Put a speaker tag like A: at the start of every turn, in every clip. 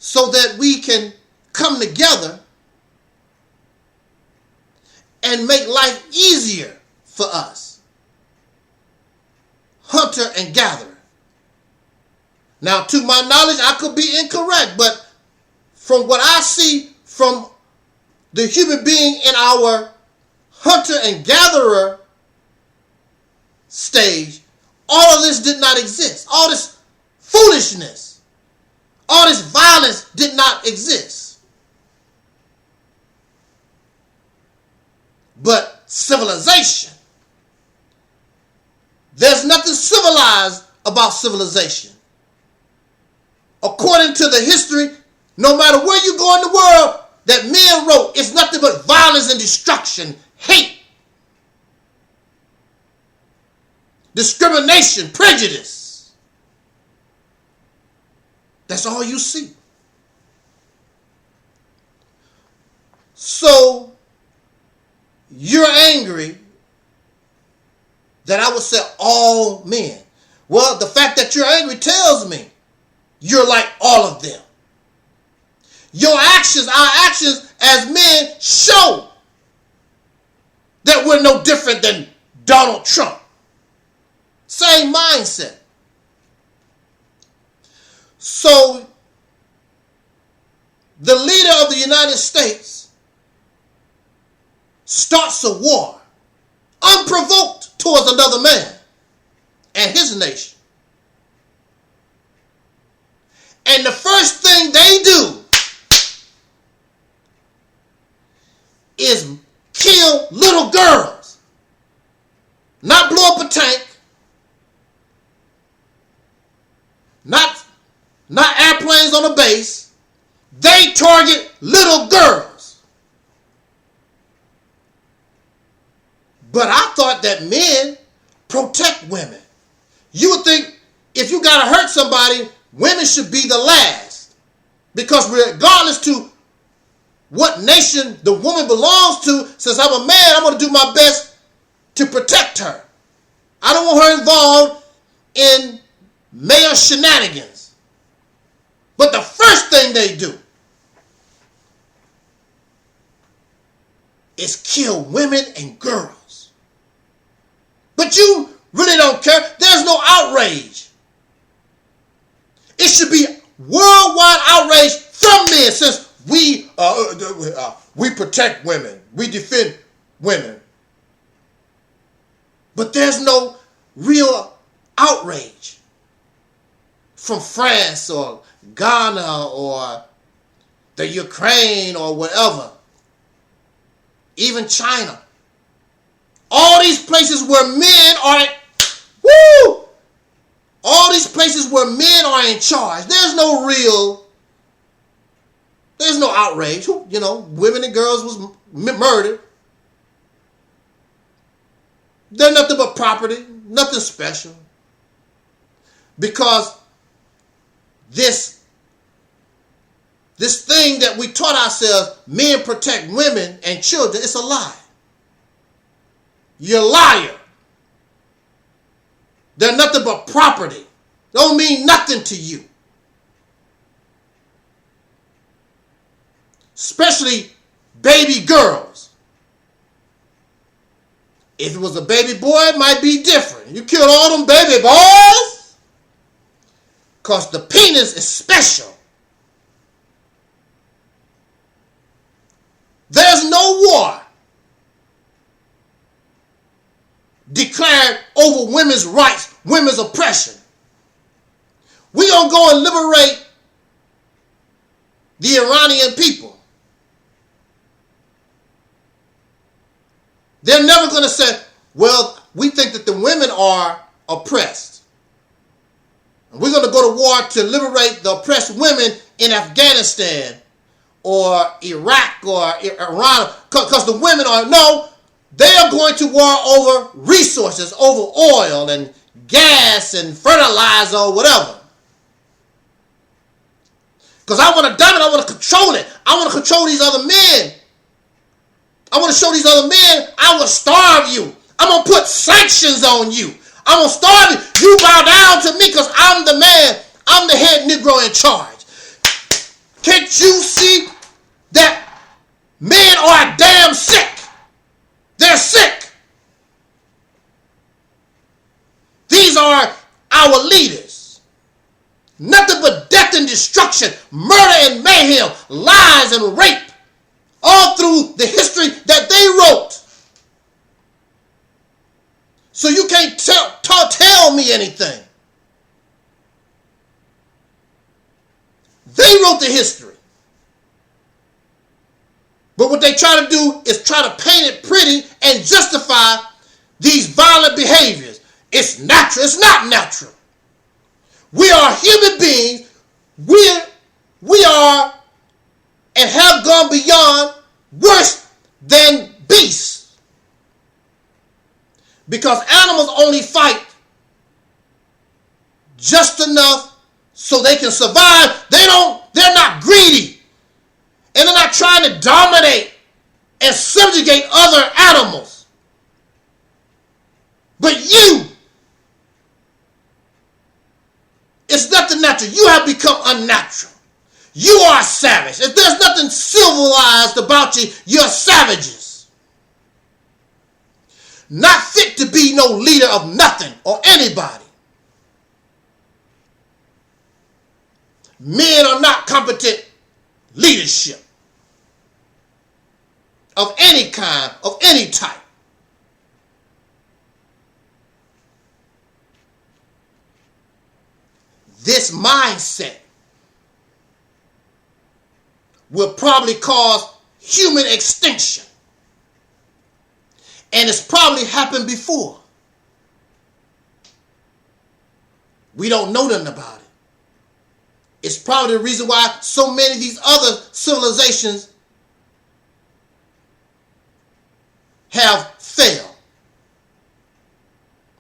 A: so that we can come together and make life easier for us. Hunter and gatherer. Now, to my knowledge, I could be incorrect, but from what I see from the human being in our hunter and gatherer stage, all of this did not exist. All this foolishness, all this violence did not exist. But civilization, there's nothing civilized about civilization. According to the history, no matter where you go in the world that men wrote, it's nothing but violence and destruction, hate, discrimination, prejudice. That's all you see. So you're angry that I would say all men. Well, the fact that you're angry tells me you're like all of them. Your actions, our actions as men show that we're no different than Donald Trump. Same mindset. So the leader of the United States starts a war unprovoked towards another man and his nation. And the first thing they do is kill little girls. Not blow up a tank. Not airplanes on a base. They target little girls. But I thought that men protect women. You would think if you gotta hurt somebody, women should be the last. Because regardless to what nation the woman belongs to, since I'm a man, I'm going to do my best to protect her. I don't want her involved in male shenanigans. But the first thing they do is kill women and girls. But you really don't care. There's no outrage. It should be worldwide outrage from men, since we protect women. We defend women. But there's no real outrage from France or Ghana or the Ukraine or whatever. Even China. All these places where men are, all these places where men are in charge. There's no outrage. Women and girls was murdered. They're nothing but property, nothing special. Because this thing that we taught ourselves, men protect women and children, it's a lie. You're a liar. They're nothing but property. Don't mean nothing to you. Especially baby girls. If it was a baby boy, it might be different. You killed all them baby boys because the penis is special. There's no war declared over women's rights, women's oppression. We're going to go and liberate the Iranian people. They're never going to say, well, we think that the women are oppressed. We're going to go to war to liberate the oppressed women in Afghanistan or Iraq or Iran, because the women are, no, they are going to war over resources, over oil and gas and fertilizer or whatever. Because I want to dumb it, I want to control it. I want to control these other men. I want to show these other men, I will starve you. I'm going to put sanctions on you. I'm going to starve you. You bow down to me because I'm the man. I'm the head Negro in charge. Can't you see that men are damn sick? They're sick. These are our leaders. Nothing but death and destruction, murder and mayhem, lies and rape, all through the history that they wrote. So you can't tell me anything. They wrote the history. But what they try to do is try to paint it pretty and justify these violent behaviors. It's natural. It's not natural. We are human beings. We are and have gone beyond worse than beasts. Because animals only fight just enough so they can survive. They're not greedy. And they're not trying to dominate and subjugate other animals. But you, it's nothing natural. You have become unnatural. You are savage. If there's nothing civilized about you, you're savages. Not fit to be no leader of nothing or anybody. Men are not competent leadership of any kind, of any type. This mindset will probably cause human extinction. And it's probably happened before. We don't know nothing about it. It's probably the reason why so many of these other civilizations have failed.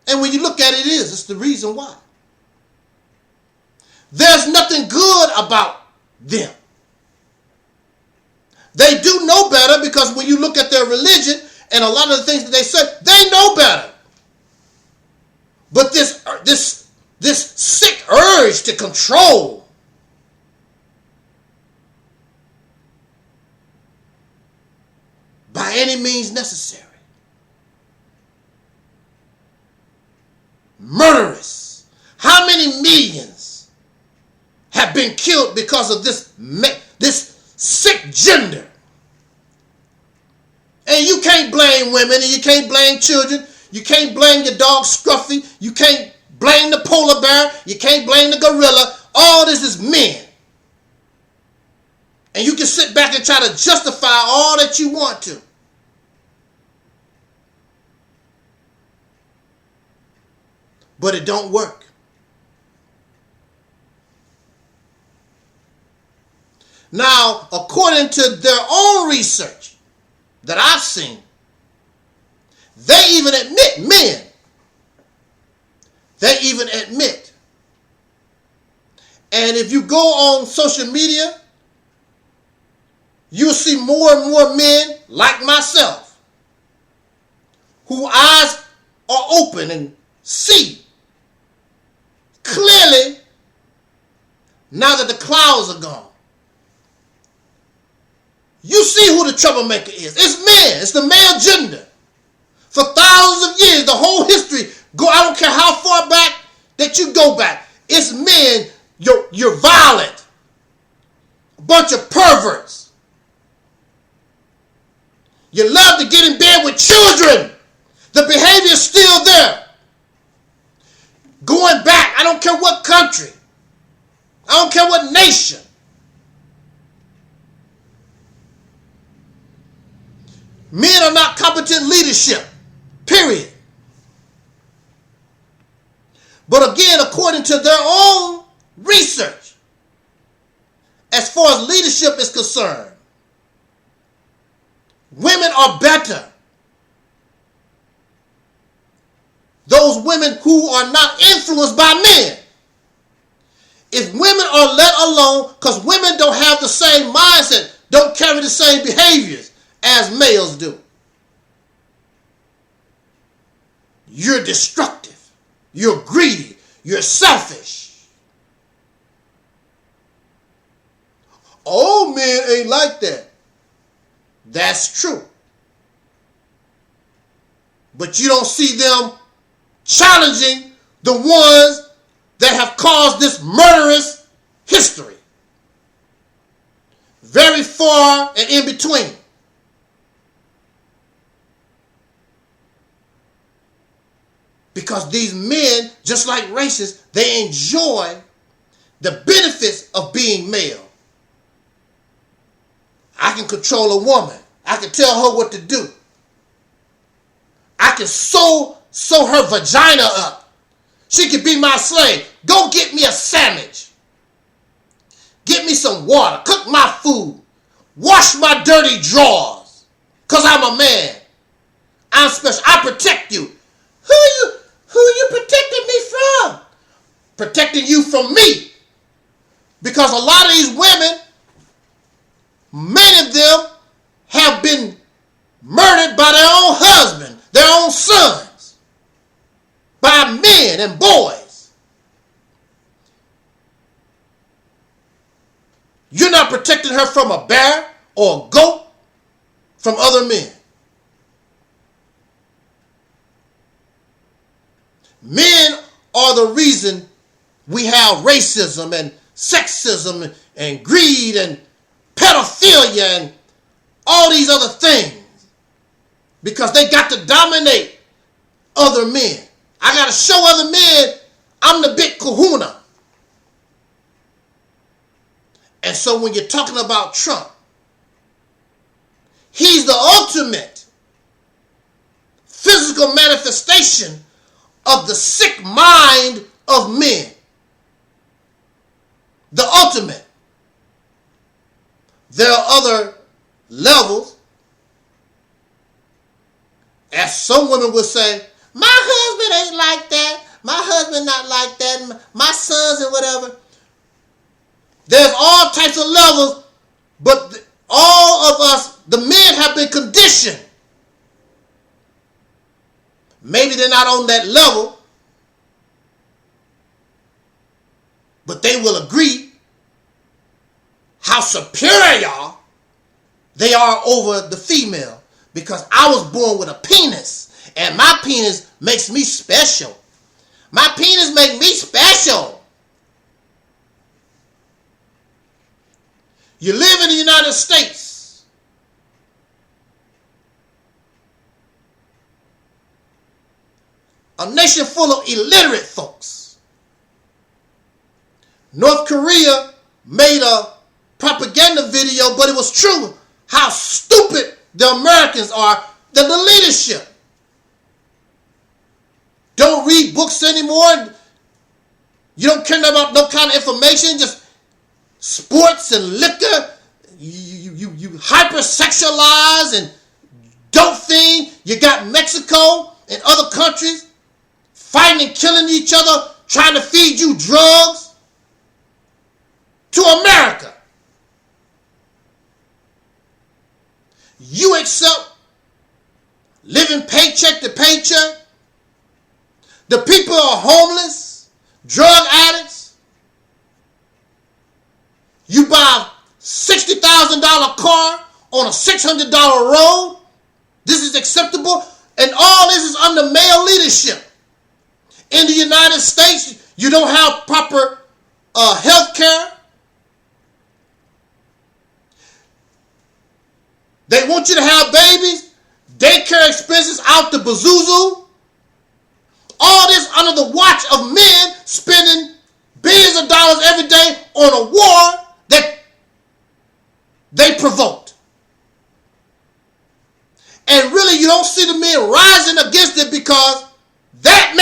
A: And when you look at it, it's the reason why. There's nothing good about them. They do know better because when you look at their religion and a lot of the things that they say, they know better. But this sick urge to control by any means necessary. Murderous. How many millions have been killed because of this sick gender? And you can't blame women, and you can't blame children. You can't blame your dog Scruffy. You can't blame the polar bear. You can't blame the gorilla. All this is men. And you can sit back and try to justify all that you want to. But it don't work. Now, according to their own research that I've seen, they even admit, men, they even admit. And if you go on social media, you'll see more and more men like myself whose eyes are open and see clearly now that the clouds are gone. You see who the troublemaker is. It's men. It's the male gender. For thousands of years, the whole history, I don't care how far back that you go back, it's men. You're violent. A bunch of perverts. You love to get in bed with children. The behavior is still there. Going back, I don't care what country. I don't care what nation. Men are not competent leadership, period. But again, according to their own research, as far as leadership is concerned, women are better. Those women who are not influenced by men. If women are let alone, because women don't have the same mindset, don't carry the same behaviors as males do. You're destructive. You're greedy. You're selfish. all men ain't like that. That's true. But you don't see them challenging the ones that have caused this murderous history. Very far and in between. Because these men, just like racists, they enjoy the benefits of being male. I can control a woman. I can tell her what to do. I can sew her vagina up. She can be my slave. Go get me a sandwich. Get me some water. Cook my food. Wash my dirty drawers. Because I'm a man. I'm special. I protect you. Who are you protecting me from? Protecting you from me. Because a lot of these women, many of them have been murdered by their own husband, their own sons, by men and boys. You're not protecting her from a bear or a goat, from other men. Men are the reason we have racism and sexism and greed and pedophilia and all these other things. Because they got to dominate other men. I got to show other men I'm the big kahuna. And so when you're talking about Trump, he's the ultimate physical manifestation of the sick mind of men. The ultimate. There are other levels. As some women will say, my husband ain't like that. My husband not like that. My sons and whatever. There's all types of levels, but all of us, the men, have been conditioned. Maybe they're not on that level, but they will agree how superior they are over the female. Because I was born with a penis, and my penis makes me special. My penis makes me special. You live in the United States. A nation full of illiterate folks. North Korea made a propaganda video, but it was true how stupid the Americans are, the leadership. Don't read books anymore. You don't care about no kind of information, just sports and liquor. You hypersexualize and dope fiend. You got Mexico and other countries fighting and killing each other, trying to feed you drugs. To America. You accept living paycheck to paycheck. The people are homeless, drug addicts. You buy a $60,000 car on a $600 road. This is acceptable. And all this is under male leadership. In the United States, you don't have proper health care. They want you to have babies, daycare expenses out the bazoozo. All this under the watch of men spending billions of dollars every day on a war that they provoked. And really you don't see the men rising against it because that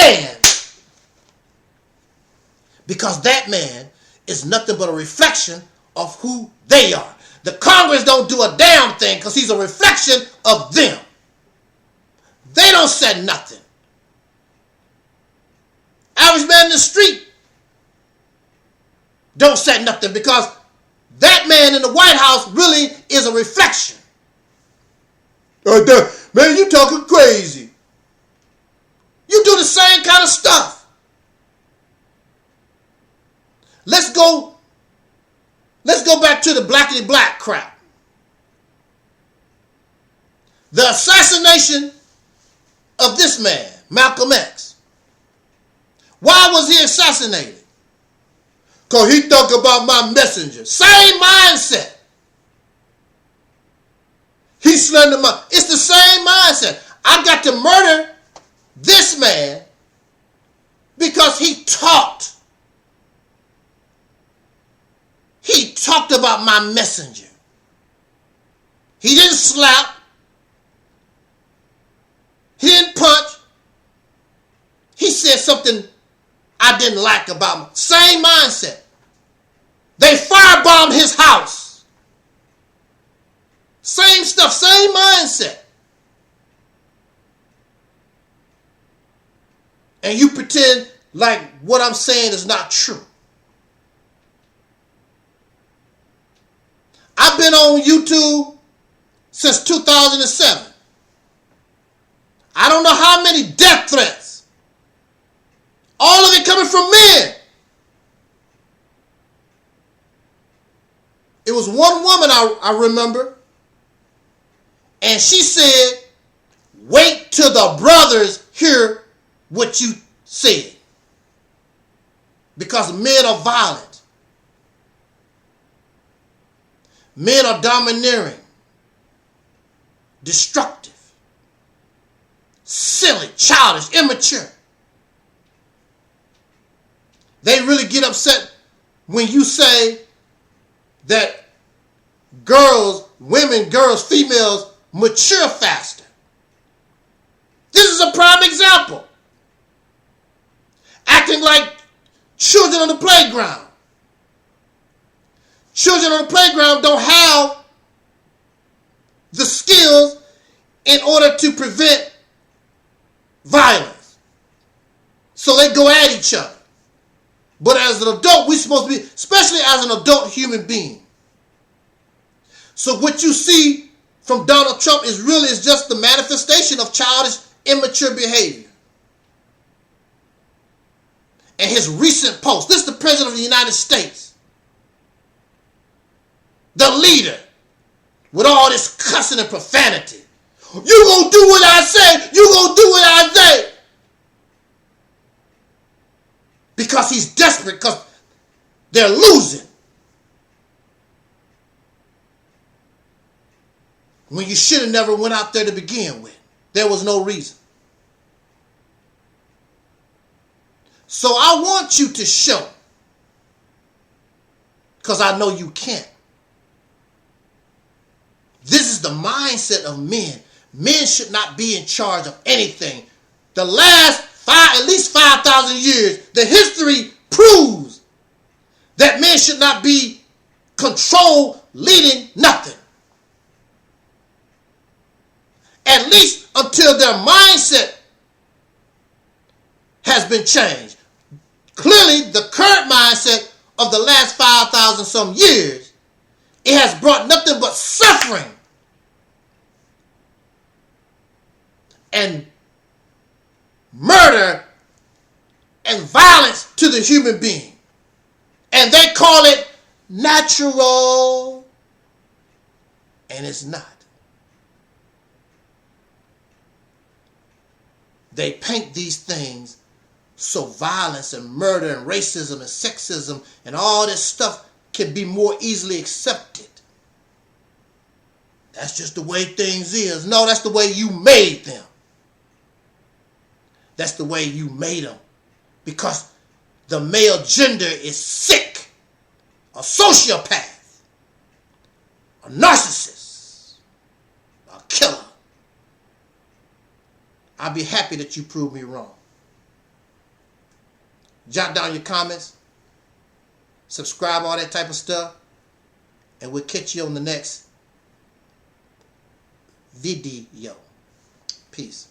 A: man is nothing but a reflection of who they are. The Congress don't do a damn thing because he's a reflection of them. They don't say nothing. Average man in the street don't say nothing because that man in the White House really is a reflection. Man, you talking crazy. You do the same kind of stuff. Let's go go back to the blackity black crap. The assassination of this man, Malcolm X. Why was he assassinated? Because he talked about my messenger. Same mindset. He slandered my... It's the same mindset. I got to murder this man because he talked. He talked about my messenger. He didn't slap. He didn't punch. He said something I didn't like about him. Same mindset. They firebombed his house. Same stuff, same mindset. And you pretend like what I'm saying is not true. I've been on YouTube since 2007. I don't know how many death threats. All of it coming from men. It was one woman I remember. And she said, wait till the brothers hear what you said. Because men are violent. Men are domineering. Destructive. Silly, childish, immature. They really get upset when you say that girls, females mature faster. This is a prime example. Acting like children on the playground. Children on the playground don't have the skills in order to prevent violence. So they go at each other. But as an adult, we're supposed to be, especially as an adult human being. So what you see from Donald Trump is just the manifestation of childish, immature behavior. And his recent post, this is the President of the United States. The leader with all this cussing and profanity. You gonna do what I say, you gonna do what I say. Because he's desperate, because they're losing. When you should have never went out there to begin with. There was no reason. So I want you to show, because I know you can't. This is the mindset of men. Men should not be in charge of anything. The last at least 5,000 years, the history proves that men should not be controlled, leading nothing. At least until their mindset has been changed. Clearly, the current mindset of the last 5,000 some years, it has brought nothing but suffering and murder and violence to the human being. And they call it natural. And it's not. They paint these things so violence and murder and racism and sexism and all this stuff can be more easily accepted. That's just the way things is. No, that's the way you made them. That's the way you made them. Because the male gender is sick, a sociopath, a narcissist, a killer. I'll be happy that you prove me wrong. Jot down your comments, subscribe, all that type of stuff, and we'll catch you on the next video. Peace.